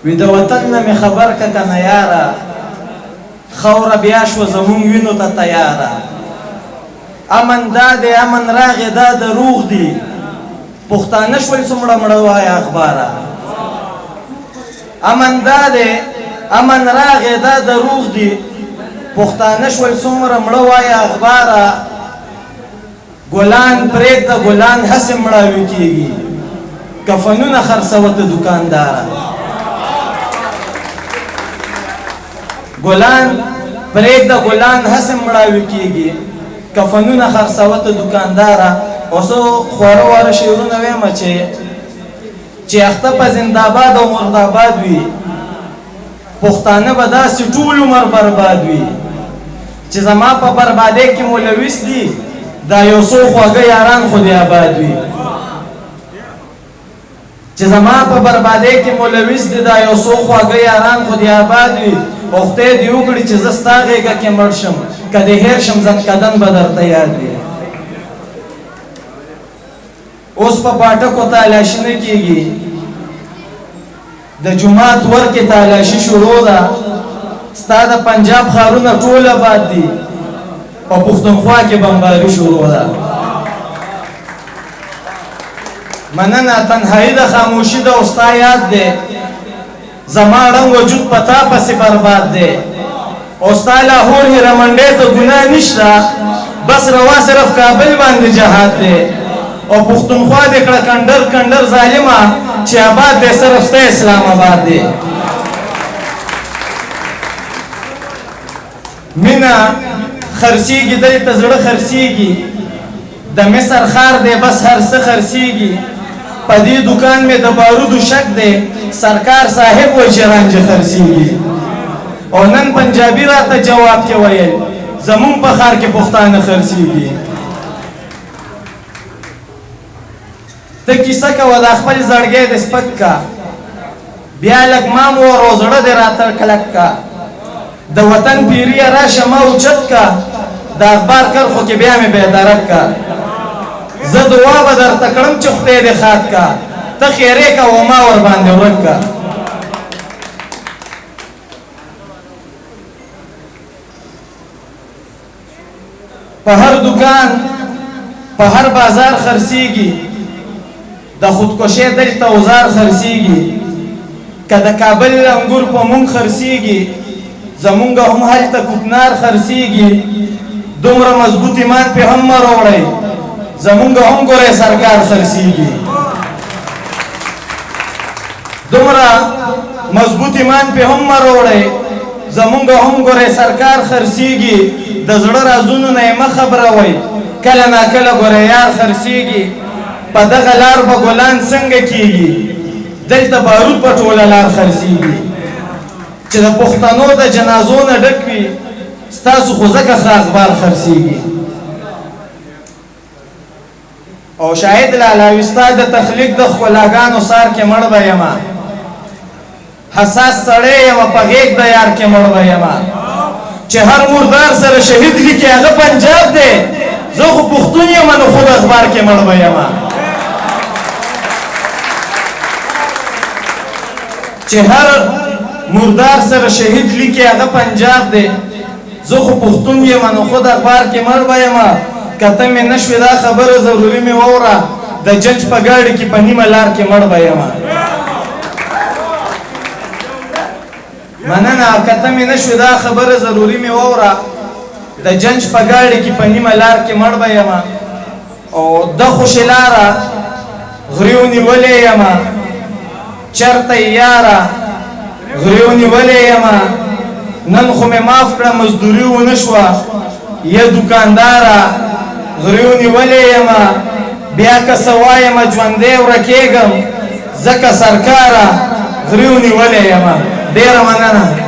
وی د وطن نه مې خبر که کنه یاره خوره بیا شوه زمونږ وینو ته تیاره امن دا دی امن راغې دا دروغ دی پښتانه شول څومره مړه وایه اخباره امن دا دی امن راغې دا دروغ دی پښتانه شول څومره مړه وایه اخباره ګلان پرېږده ګلان هسې مړاوي کېږي کفنونه خرڅوه ته دوکانداره ګلان پرېږده ګلان هسې مړاوي کېږي کفنونه خرڅوه ته دوکانداره اوس خواره واره شعرونه ویمه چې اخته په زنده‌آباد او مرده‌آباد وي پښتانه به داسې ټول عمر برباد وي چې زما په بربادۍ کې ملوث دي دا یو څو خواږه یاران خو دې آباد وي چې زما په بربادۍ کې ملوث دي دا یو څو خواږه یاران خو دې آباد وي او خدای دې وکړي چې زه ستا غېږه کې مړ شم که دې هېر شم زنکدن به درته یاد وي اوس په پاټکو تالاشي نه کېږي د جومات ور کې تالاشي شروع ده ستا د پنجاب ښارونه ټول آباد دي په پښتونخوا کې بمباري شروع ده مننه تنهایی د خاموشي ده او ستا یاد دی زما ړنګ وجود په تا پسې برباد دی او ستا لاهور هیرمنډۍ ته ګناه نشته بس روا صرف کابل باندې جهاد دی او پښتونخوا دې کړه کنډر کنډر ظالمه چې آباد دی صرف ستا اسلام آباد دی مینه خرڅېږي دلته زړه خرڅېږي د مصر ښار دی بس هر څه خرڅېږي په دې دوکان مې د بارودو شک دی سرکار صاحب وایي چې رانجه خرڅېږي او نن پنجابي راته جواب کې ویل زمونږ په ښار کې پښتانه خرڅېږي ته کیسه کوه دا خپل زړګی دې سپک کا بیا لږ مام ور او زړه دې راته کلک کا د وطن پیریه راشه ما اوچت کا د اخبار کرښو کې بیا مې بیدارک کا زه دعا به درته کړم چې خدای دې ښاد کا ته خیرې کا و ما ور باندې ورک کا په هر دکان په هر بازار خرڅېږي د خودکشۍ دلته اوزار خرڅېږي که د کابل انګور په مونږ خرڅېږي زمونږ هم هلته کوکنار خرڅېږي دومره مضبوط ایمان پې هم مه راوړئ زمونږ هم ګورئ سرکار خرڅېږي دومره مضبوط ایمان پې هم مه راوړئ زمونږ هم ګورئ سرکار خرڅېږي د زړه رازونو نه یې مه خبروئ کله ناکله ګورئ یار خرڅېږي په دغه لار به ګلان څنګه کېږي دلته بارود په ټوله لار خرڅېږي چې د پښتنو د جنازو نه ډک وي ستاسو خو ځکه ښه اخبار خرڅېږي او شاهد لالاوي ستا د تخلیق د ښکلاګانو سار کې مړ به یمه حساس سړی یمه په غېږ د یار کې مړ به یمه چې هر مردار سره شهید لیکي هغه پنجاب دی زه خو پښتون یم نو خود اخبار کې مړ به یمه چې هر مردار سره شهید لیکي هغه پنجاب دی زه خو پښتون یم نو خود اخبار کې مړ به یمه که ته مې نه شوې دا خبره ضروري مې واوره د جج په ګاډي کې په نیمه لار کې مړ به یمه مننه که ته مې نه شوې دا خبره ضروري مې واوره د جنج په ګاډي کې په نیمه لار کې مړ به یمه او د خوشې لاره غریو نیولې یمه چرته یاره غریو نیولې یمه نن خو مې معاف کړه مزدوري ونه شوه یا دوکانداره غریو نیولې یمه بیا که څه وایمه ژوندی ورکېږم ځکه سرکاره غریو نیولې یمه ډېره مننه